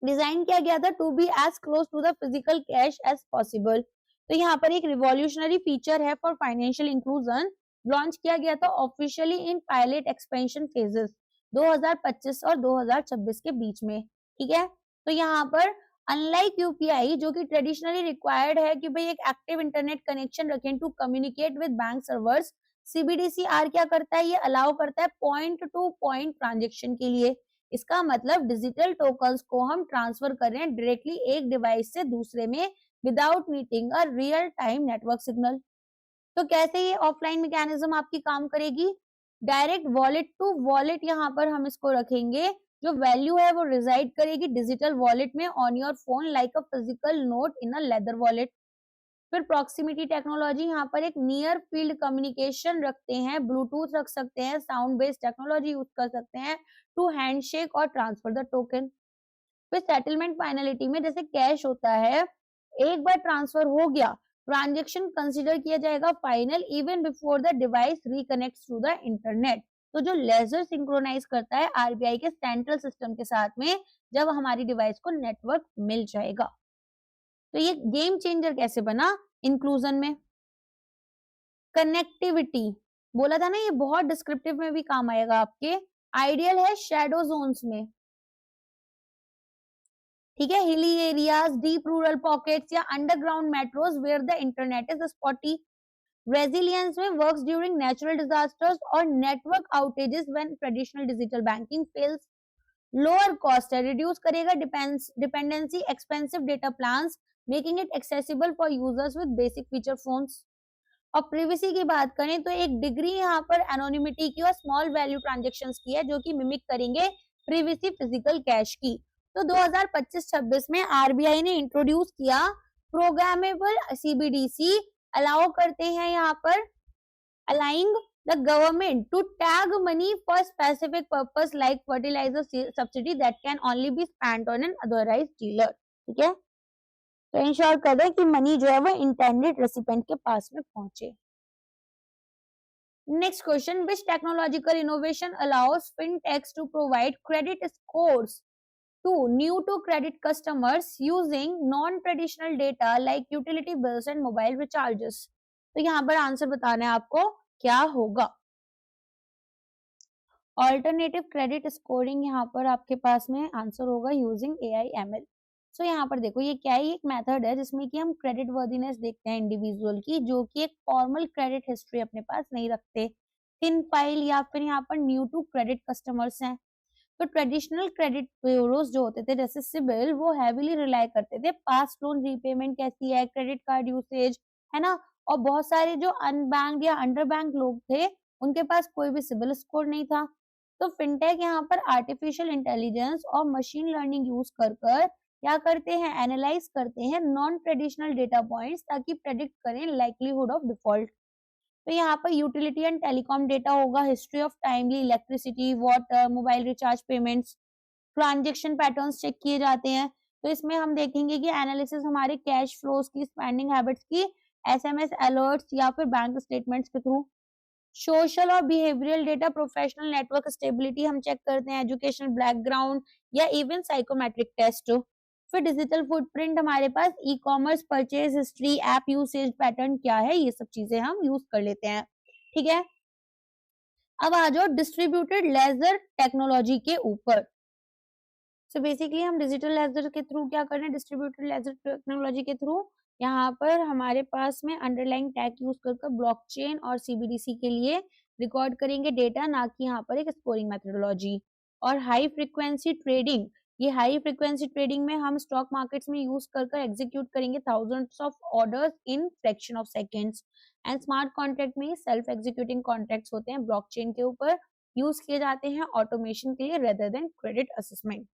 डिजाइन किया गया था to be as close to the physical cash as possible. तो यहाँ पर एक रिवॉल्यूशनरी फीचर है फॉर फाइनेंशियल इंक्लूजन, लॉन्च किया गया था officially in pilot expansion phases 2025 और 2026 के बीच में। ठीक है, तो यहाँ पर अनलाइक यूपीआई जो कि ट्रेडिशनली रिक्वायर्ड है कि भाई एक एक्टिव इंटरनेट कनेक्शन रखें to communicate with bank servers, CBDC are क्या करता है, ये अलाउ करता है पॉइंट टू पॉइंट ट्रांजेक्शन के लिए। इसका मतलब डिजिटल टोकन्स को हम ट्रांसफर कर रहे हैं डायरेक्टली एक डिवाइस से दूसरे में without needing a real time network signal. तो कैसे ये ऑफलाइन मैकेनिज्म आपकी काम करेगी, डायरेक्ट वॉलेट टू वॉलेट यहाँ पर हम इसको रखेंगे, जो वैल्यू है वो रिजाइड करेगी डिजिटल वॉलेट में on your phone like a physical note in a leather wallet. फिर प्रॉक्सिमिटी टेक्नोलॉजी, यहाँ पर एक नियर फील्ड कम्युनिकेशन रखते हैं, ब्लूटूथ रख सकते हैं, साउंड बेस्ड टेक्नोलॉजी यूज कर सकते हैं टू हैंडशेक और ट्रांसफर द टोकन। फिर सेटलमेंट फाइनलिटी में जैसे कैश होता है, एक बार ट्रांसफर हो गया ट्रांजेक्शन कंसीडर किया जाएगा final even before the device reconnects to the internet. तो जो लेजर सिंक्रोनाइज करता है आरबीआई के सेंट्रल सिस्टम के साथ में जब हमारी डिवाइस को नेटवर्क मिल जाएगा। तो ये गेम चेंजर कैसे बना इंक्लूजन में। कनेक्टिविटी बोला था ना, ये बहुत डिस्क्रिप्टिव में भी काम आएगा आपके। आइडियल है शैडो जोन्स में, ठीक है, hilly areas, deep rural pockets या underground metros where the internet is spotty. Resilience में वर्क्स ड्यूरिंग नेचुरल डिजास्टर्स और network outages when traditional digital banking fails. Lower cost है, रिड्यूस करेगा dependency expensive data plans making it accessible for users with basic feature phones. और प्रिवेसी की बात करें तो एक डिग्री यहाँ पर एनोनिमिटी की और स्मॉल वैल्यू ट्रांजेक्शंस की है जो कि मिमिक करेंगे प्रिवेसी फिजिकल कैश की। तो 2025-26 में आरबीआई ने इंट्रोड्यूस किया प्रोग्रामेबल सीबीडीसी, अलाउ करते हैं यहाँ पर aligning the government to tag money for specific purpose like fertiliser subsidy that can only be spent on an otherwise dealer. ठीक है, तो इंश्योर कर दें कि मनी जो है वो इंटेंडेड रेसिपिएंट के पास में पहुंचे। Next question, which technological innovation allows fintechs to provide credit scores to new to credit customers using non-traditional data like utility bills and mobile recharges। तो यहाँ पर आंसर बताना है आपको क्या होगा। ऑल्टरनेटिव क्रेडिट स्कोरिंग यहाँ पर आपके पास में आंसर होगा यूजिंग AIML। सो यहाँ पर देखो ये क्या है, एक मेथड है जिसमें कि हम क्रेडिट वर्दीनेस देखते हैं इंडिविजुअल की जो कि एक फॉर्मल क्रेडिट हिस्ट्री अपने पास नहीं रखते, थिन फाइल या फिर यहाँ पर न्यू टू क्रेडिट कस्टमर्स हैं। तो ट्रेडिशनल क्रेडिट ब्यूरोज जो होते थे जैसे सिबिल, वो हैवीली रिलाई करते थे पास्ट लोन रीपेमेंट कैसी है, क्रेडिट कार्ड यूसेज, है ना। और बहुत सारे जो अनबैंक्ड या अंडर बैंक लोग थे उनके पास कोई भी सिबिल स्कोर नहीं था। तो फिनटेक यहाँ पर आर्टिफिशियल इंटेलिजेंस और मशीन लर्निंग यूज कर क्या करते हैं, एनालाइज करते हैं नॉन ट्रेडिशनल डेटा पॉइंट्स ताकि प्रेडिक्ट करें लाइक्लीहुड ऑफ डिफॉल्ट। तो यहाँ पर यूटिलिटी एंड टेलीकॉम डेटा होगा, history of timely electricity, water, mobile recharge payments, transaction patterns check किए जाते हैं। तो इसमें हम देखेंगे कि एनालिसिस हमारे कैश फ्लोज की, स्पेंडिंग हैबिट्स की, एसएमएस अलर्ट्स या फिर बैंक स्टेटमेंट्स के थ्रू। सोशल और behavioural data, professional network stability हम चेक करते हैं, एजुकेशनल बैकग्राउंड या इवन साइकोमेट्रिक टेस्ट। फिर डिजिटल फुटप्रिंट हमारे पास e commerce, purchase history, app usage pattern क्या है, ये सब चीजें हम यूज कर लेते हैं। ठीक है, अब आ जाओ डिस्ट्रीब्यूटेड लेजर टेक्नोलॉजी के ऊपर। सो बेसिकली हम डिजिटल लेजर के थ्रू क्या कर रहे हैं, डिस्ट्रीब्यूटेड लेजर टेक्नोलॉजी के थ्रू यहाँ पर हमारे पास में अंडरलाइंग टैग यूज कर ब्लॉकचेन और सीबीडीसी के लिए रिकॉर्ड करेंगे डेटा, ना कि यहाँ पर एक स्कोरिंग मेथोडोलॉजी। और हाई फ्रीक्वेंसी ट्रेडिंग, ये हाई फ्रीक्वेंसी ट्रेडिंग में हम स्टॉक मार्केट्स में यूज कर एग्जीक्यूट करेंगे thousands of orders in fraction of seconds. And smart contract में सेल्फ एग्जीक्यूटिंग कॉन्ट्रैक्ट्स होते हैं, ब्लॉकचेन के ऊपर यूज किए जाते हैं ऑटोमेशन के लिए रेदर देन क्रेडिट असेसमेंट।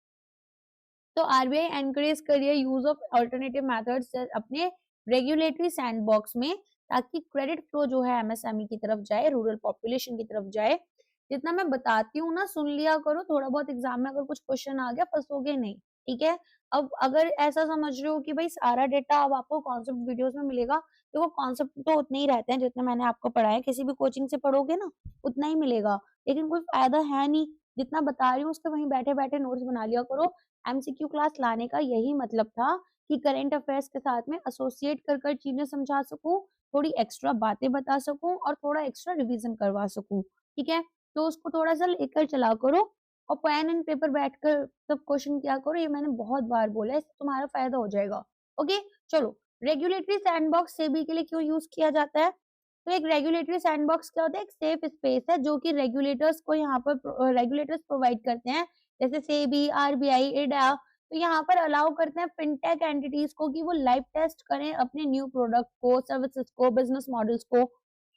तो आरबीआई एनकरेज कर रही है यूज ऑफ अल्टरनेटिव मेथड्स अपने रेगुलेटरी सैंडबॉक्स में ताकि क्रेडिट फ्लो जो है एमएसएमई की तरफ जाए, रूरल पॉपुलेशन की तरफ जाए। जितना मैं बताती हूँ ना सुन लिया करो, थोड़ा बहुत एग्जाम में अगर कुछ क्वेश्चन आ गया फंसोगे नहीं, ठीक है। अब अगर ऐसा समझ रहे हो कि भाई सारा डेटा अब आपको कॉन्सेप्ट वीडियोस में मिलेगा, तो वो कॉन्सेप्ट तो उतने ही रहते हैं जितने मैंने आपको पढ़ाया, किसी भी कोचिंग से पढ़ोगे ना उतना ही मिलेगा, लेकिन कोई फायदा है नहीं। जितना बता रही हूँ उसके वहीं बैठे बैठे नोट्स बना लिया करो। एमसीक्यू क्लास लाने का यही मतलब था कि करंट अफेयर्स के साथ में एसोसिएट कर कर चीजें समझा सकूं, थोड़ी एक्स्ट्रा बातें बता सकूं और थोड़ा एक्स्ट्रा रिवीजन करवा सकूं, ठीक है। तो उसको थोड़ा सा लेकर चला करो और पेन एंड पेपर बैठकर सब क्वेश्चन किया करो, ये मैंने बहुत बार बोला है, इससे तुम्हारा फायदा हो जाएगा। ओके, चलो। रेगुलेटरी सैंडबॉक्स सेबी के लिए क्यों यूज किया जाता है? तो एक रेगुलेटरी सैंडबॉक्स क्या होता है? एक सेफ स्पेस है जो कि रेगुलेटर्स को यहाँ पर रेगुलेटर्स प्रोवाइड करते हैं, जैसे सेबी, आरबीआई, इडा। तो यहाँ पर अलाउ करते हैं फिनटेक एंटिटीज को कि वो लाइव टेस्ट करें अपने न्यू प्रोडक्ट को, सर्विसेज को, बिजनेस मॉडल्स को।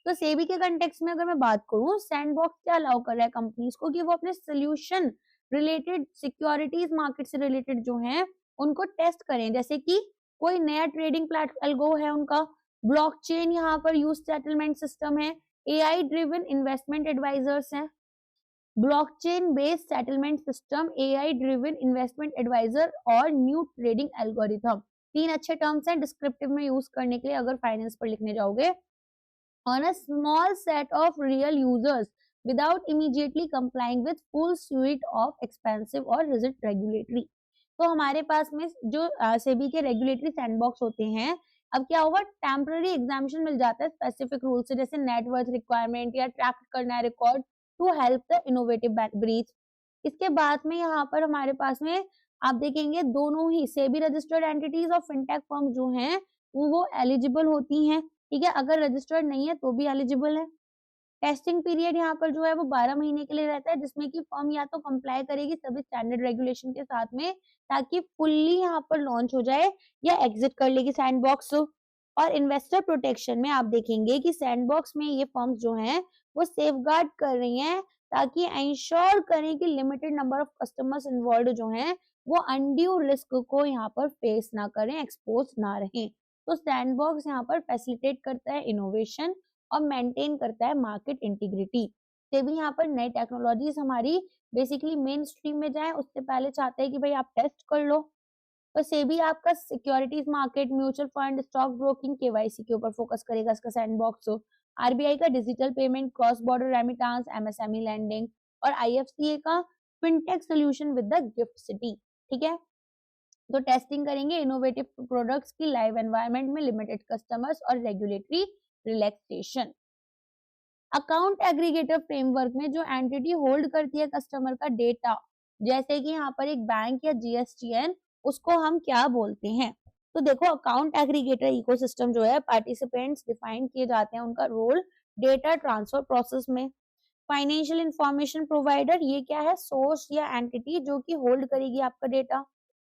तो सेबी के कंटेक्स्ट में अगर मैं बात करूं, सैंडबॉक्स क्या अलाउ कर रहा है कंपनीज को कि वो अपने सोल्यूशन रिलेटेड सिक्योरिटीज मार्केट से रिलेटेड जो हैं उनको टेस्ट करें, जैसे कि कोई नया ट्रेडिंग प्लेटफॉर्म एल्गो है उनका, ब्लॉकचेन यहाँ पर यूज सेटलमेंट सिस्टम है, एआई ड्रिवन इन्वेस्टमेंट एडवाइजर्स हैं, blockchain based settlement system, AI driven investment adviser और न्यू ट्रेडिंग एल्गोरिथम। तीन अच्छे टर्म्स हैं डिस्क्रिप्टिव में यूज करने के लिए अगर फाइनेंस पर लिखने जाओगे। on a small set of real users without immediately complying with full suite of expensive or rigid regulatory। तो हमारे पास में जो सेबी के रेगुलेटरी सैंडबॉक्स होते हैं, अब क्या होगा, टेम्पररी एग्जामिशन मिल जाता है स्पेसिफिक रूल से, जैसे नेटवर्थ रिक्वायरमेंट या ट्रैक करना है record to help the innovative breed. इसके बाद में यहाँ पर हमारे पास में आप देखेंगे दोनों ही सेबी रजिस्टर्ड एंटिटीज और फिनटेक फर्म जो हैं वो एलिजिबल होती हैं, ठीक है। अगर रजिस्टर्ड नहीं है तो भी एलिजिबल है। टेस्टिंग पीरियड यहाँ पर जो है वो 12 महीने के लिए रहता है, जिसमें कि फर्म या तो कंप्लाई करेगी सभी स्टैंडर्ड रेगुलेशन के साथ में ताकि फुल्ली यहाँ पर लॉन्च हो जाए, या एग्जिट कर लेगी सैंडबॉक्स। और इन्वेस्टर प्रोटेक्शन में आप देखेंगे कि सैंडबॉक्स में ये फर्म्स जो हैं वो सेफगार्ड कर रही हैं ताकि इंश्योर करें कि limited number of customers involve जो हैं वो अनड्यू रिस्क को यहाँ पर फेस ना करें, एक्सपोज ना रहें। तो सैंडबॉक्स यहाँ पर फैसिलिटेट करता है इनोवेशन और मेंटेन करता है मार्केट इंटीग्रिटी। सेबी यहाँ पर नई टेक्नोलॉजीज हमारी बेसिकली मेन स्ट्रीम में जाए उससे पहले चाहते हैं कि भाई आप टेस्ट कर लो। तो सेबी आपका securities market, mutual fund, stock broking, KYC के ऊपर फोकस करेगा इसका सैंडबॉक्स। आरबीआई का digital payment, cross border remittance, MSME lending, और आईएफसीए का fintech solution with the GIFT City, ठीक है। तो टेस्टिंग करेंगे इनोवेटिव प्रोडक्ट्स की लाइव एनवायरनमेंट में, लिमिटेड कस्टमर्स और regulatory relaxation. Account aggregator framework में जो एंटिटी होल्ड करती है कस्टमर का डेटा, जैसे कि यहाँ पर एक बैंक या जीएसटीएन, उसको हम क्या बोलते हैं? तो देखो अकाउंट एग्रीगेटर इकोसिस्टम जो है, पार्टिसिपेंट्स डिफाइन किए जाते हैं, उनका रोल डेटा ट्रांसफर प्रोसेस में। फाइनेंशियल इंफॉर्मेशन प्रोवाइडर, ये क्या है? सोर्स या एंटिटी जो कि होल्ड करेगी आपका data.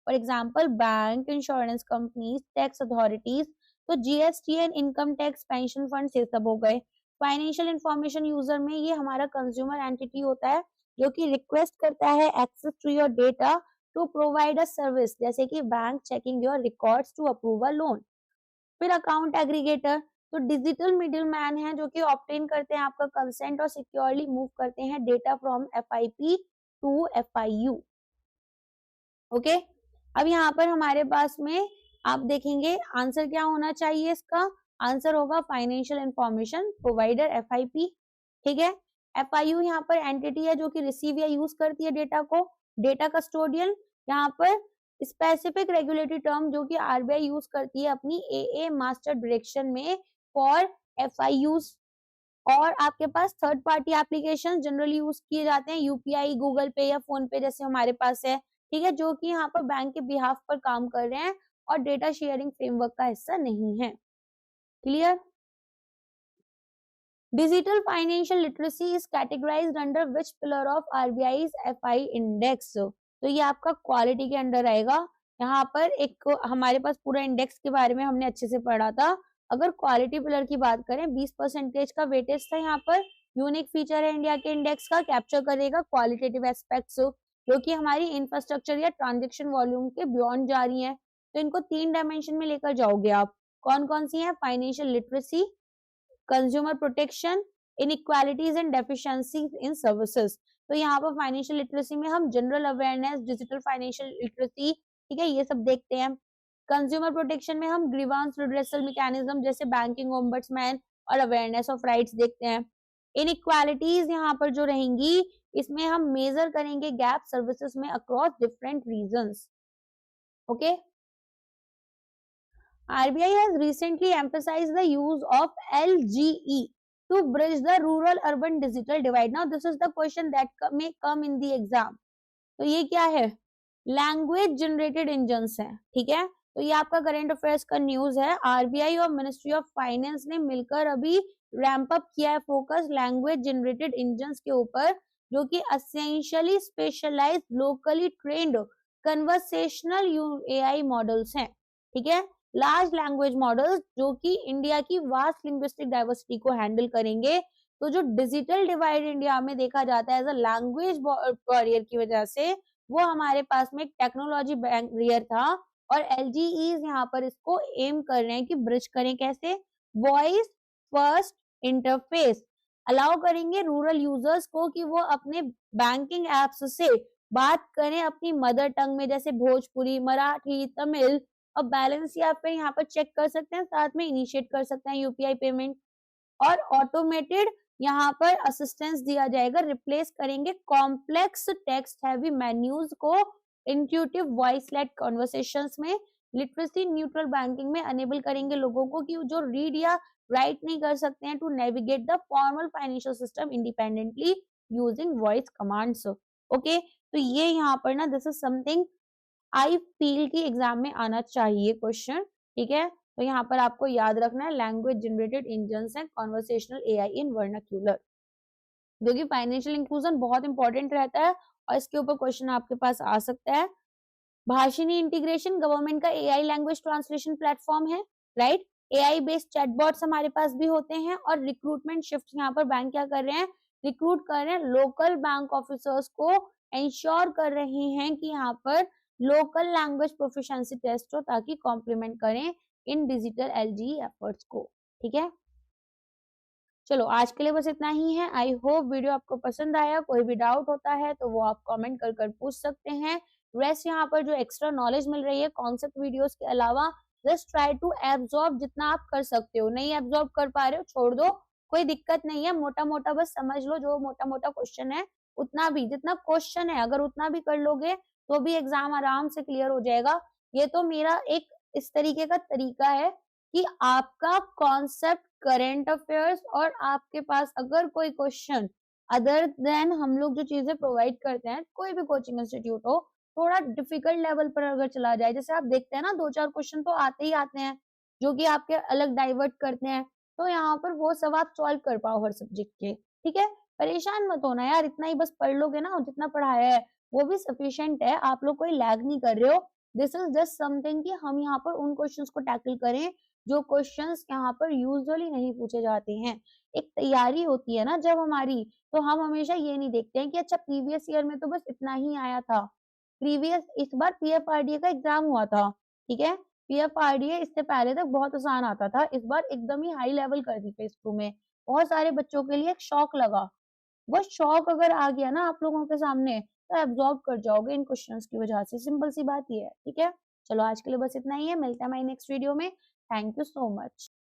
For example bank, insurance companies, tax authorities. तो GSTN, income tax, pension fund, ये सब हो गए। फाइनेंशियल इंफॉर्मेशन यूजर में ये हमारा कंज्यूमर एंटिटी होता है जो कि रिक्वेस्ट करता है access to your data to provide a service, जैसे कि bank checking your records to approve a loan. फिर अकाउंट एग्रीगेटर, तो डिजिटल मिडिल मैन है जो कि ऑब्टेन करते हैं आपका कंसेंट और सिक्योरली मूव करते हैं data from FIP to FIU. Okay, अब यहाँ पर हमारे पास में आप देखेंगे आंसर क्या होना चाहिए, इसका आंसर होगा फाइनेंशियल इंफॉर्मेशन प्रोवाइडर, एफआईपी, ठीक है। एफआईयू यहाँ पर एंटिटी है जो कि रिसीव या यूज करती है डेटा को। डेटा कस्टोडियन, यहाँ पर स्पेसिफिक रेगुलेटरी टर्म जो कि आरबीआई यूज करती है अपनी एए मास्टर डायरेक्शन में फॉर एफआईयूज। और आपके पास third party application generally use किए जाते हैं, यूपीआई, गूगल पे या फोन पे जैसे हमारे पास है, ठीक है, जो कि यहाँ पर बैंक के बिहाफ पर काम कर रहे हैं और डेटा शेयरिंग फ्रेमवर्क का हिस्सा नहीं है। Clear? Digital financial literacy is categorised under which pillar of RBI's FI index? तो ये आपका क्वालिटी के अंडर आएगा। यहाँ पर एक हमारे पास पूरा इंडेक्स के बारे में हमने अच्छे से पढ़ा था। अगर क्वालिटी पिलर की बात करें, 20% का वेटेज था यहाँ पर। यूनिक फीचर है इंडिया के इंडेक्स का, कैप्चर करेगा क्वालिटेटिव एस्पेक्ट्स जो कि हमारी इंफ्रास्ट्रक्चर या ट्रांजेक्शन वॉल्यूम के बियॉन्ड जा रही है। तो इनको 3 डायमेंशन में लेकर जाओगे आप। कौन कौन सी है? Financial literacy, consumer protection, inequalities and deficiencies in services. तो यहाँ पर फाइनेंशियल लिटरेसी में हम general awareness, digital financial literacy, ठीक है, ये सब देखते हैं। कंज्यूमर प्रोटेक्शन में हम ग्रीवांस रिड्रेसल मैकेनिज्म जैसे बैंकिंग ओम्बड्समैन और अवेयरनेस ऑफ राइट्स देखते हैं। इनइक्वालिटीज यहाँ पर जो रहेंगी, इसमें हम मेजर करेंगे गैप सर्विसेज में across different reasons. Okay, RBI has recently emphasized the use of LGE to bridge the rural-urban digital divide. Now, this is the question that may come in the exam. तो ये क्या है? लैंग्वेज जनरेटेड इंजन्स है, ठीक है। तो ये आपका करंट अफेयर्स का न्यूज है। आरबीआई और मिनिस्ट्री ऑफ फाइनेंस ने मिलकर अभी रैंप अप किया है फोकस लैंग्वेज जनरेटेड इंजन्स के ऊपर, जो कि essentially specialised locally trained conversational AI models हैं, ठीक है। लार्ज लैंग्वेज मॉडल्स जो कि इंडिया की वास्ट लिंग्विस्टिक डाइवर्सिटी को हैंडल करेंगे। तो जो डिजिटल डिवाइड इंडिया में देखा जाता है एज अ लैंग्वेज बैरियर की वजह से, वो हमारे पास में एक टेक्नोलॉजी बैरियर था, और एलजीईज यहाँ पर इसको एम कर रहे हैं कि ब्रिज करें कैसे, वॉइस फर्स्ट इंटरफेस अलाउ करेंगे रूरल यूजर्स को कि वो अपने बैंकिंग एप्स से बात करें अपनी मदर टंग में, जैसे भोजपुरी, मराठी, तमिल, और बैलेंस या फिर यहाँ पर चेक कर सकते हैं, साथ में इनिशिएट कर सकते हैं यूपीआई पेमेंट, और ऑटोमेटेड यहाँ पर असिस्टेंस दिया जाएगा, रिप्लेस करेंगे कॉम्प्लेक्स टेक्स्ट हैवी मेन्यूज को इंट्यूटिव वॉइस लेड कन्वर्सेशंस में। लिटरेसी न्यूट्रल बैंकिंग में अनेबल करेंगे लोगों को कि जो रीड या राइट नहीं कर सकते हैं, to navigate the formal financial system independently using voice commands. Okay, तो ये यहाँ पर ना this is something I feel की एग्जाम में आना चाहिए क्वेश्चन, ठीक है। तो यहाँ पर आपको याद रखना है language generated engines and conversational AI in vernacular, क्योंकि फाइनेंशियल इंक्लूजन बहुत इंपॉर्टेंट रहता है और इसके ऊपर क्वेश्चन आपके पास आ सकता है। भाषिनी इंटीग्रेशन गवर्नमेंट का एआई लैंग्वेज ट्रांसलेशन प्लेटफॉर्म है, राइट। एआई बेस्ड चैटबॉट्स हमारे पास भी होते हैं, और रिक्रूटमेंट शिफ्ट यहाँ पर बैंक क्या कर रहे हैं, रिक्रूट कर रहे हैं लोकल बैंक ऑफिसर्स को, इंश्योर कर रहे हैं कि यहाँ पर लोकल लैंग्वेज प्रोफिशिएंसी टेस्ट हो, ताकि कॉम्प्लीमेंट करें इन डिजिटल एलजी एफर्ट्स को, ठीक है। चलो आज के लिए बस इतना ही है। आई होप वीडियो आपको पसंद आया। कोई भी डाउट होता है तो वो आप कमेंट कर कर पूछ सकते हैं। रेस्ट यहाँ पर जो एक्स्ट्रा नॉलेज मिल रही है कॉन्सेप्ट वीडियोस के अलावा, जस्ट ट्राई टू एब्जॉर्ब जितना आप कर सकते हो। नहीं एब्जॉर्ब कर पा रहे हो छोड़ दो, कोई दिक्कत नहीं है। मोटा मोटा बस समझ लो, जो मोटा मोटा क्वेश्चन है उतना भी, जितना क्वेश्चन है अगर उतना भी कर लोगे तो भी एग्जाम आराम से क्लियर हो जाएगा। ये तो मेरा एक इस तरीके का तरीका है कि आपका कॉन्सेप्ट करंट अफेयर्स, और आपके पास अगर कोई क्वेश्चन अदर देन हम लोग जो चीजें प्रोवाइड करते हैं, कोई भी कोचिंग इंस्टीट्यूट हो, थोड़ा डिफिकल्ट लेवल पर अगर चला जाए, जैसे आप देखते हैं ना 2-4 क्वेश्चन तो आते ही आते हैं जो कि आपके अलग डाइवर्ट करते हैं, तो यहाँ पर वो सब आप सॉल्व कर पाओ हर सब्जेक्ट के, ठीक है। परेशान मत होना यार, इतना ही बस पढ़ लोगे ना, जितना पढ़ाया है वो भी सफिशिएंट है। आप लोग कोई लैग नहीं कर रहे हो। दिस इज जस्ट समथिंग कि हम यहाँ पर उन क्वेश्चंस को टैकल करें जो क्वेश्चंस यहाँ पर यूजुअली नहीं पूछे जाते हैं। एक तैयारी होती है ना जब हमारी, तो हम हमेशा ये नहीं देखते हैं कि अच्छा प्रीवियस ईयर में तो बस इतना ही आया था। प्रीवियस इस बार पीएफआरडीए का एग्जाम हुआ था, ठीक है। पीएफआरडीए इससे पहले तक बहुत आसान आता था, इस बार एकदम ही हाई लेवल कर दी फेज 2 में। बहुत सारे बच्चों के लिए एक शॉक लगा। वो शॉक अगर आ गया ना आप लोगों के सामने, तो एब्जॉर्ब कर जाओगे इन क्वेश्चंस की वजह से। सिंपल सी बात ये है, ठीक है। चलो आज के लिए बस इतना ही है, मिलते हैं हमारी नेक्स्ट वीडियो में। Thank you so much.